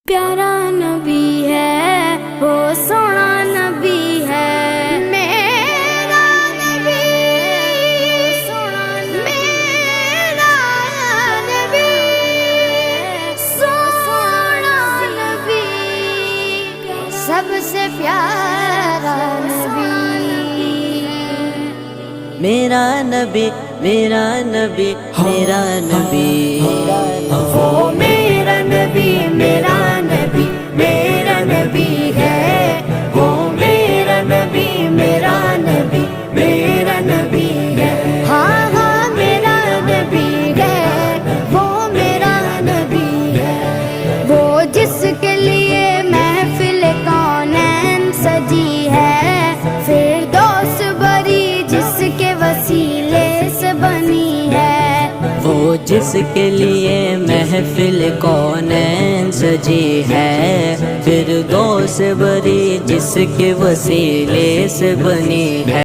پیارا نبی ہے وہ سونا نبی ہے میرا نبی میرا نبی سونا نبی سب سے پیارا نبی میرا نبی میرا نبی میرا نبی وہ میرا نبی میرا نبی میرا نبی ہے وہ میرا نبی میرا نبی میرا نبی ہے ہاں ہاں میرا نبی ہے وہ میرا نبی ہے وہ جس کے لیے محفل کونین سجی ہے فردوس بری جس کے وسیلے سے بنی ہے وہ جس کے لیے محفل کونین سجی ہے فردوس بری جس کے وسیلے سے بنی ہے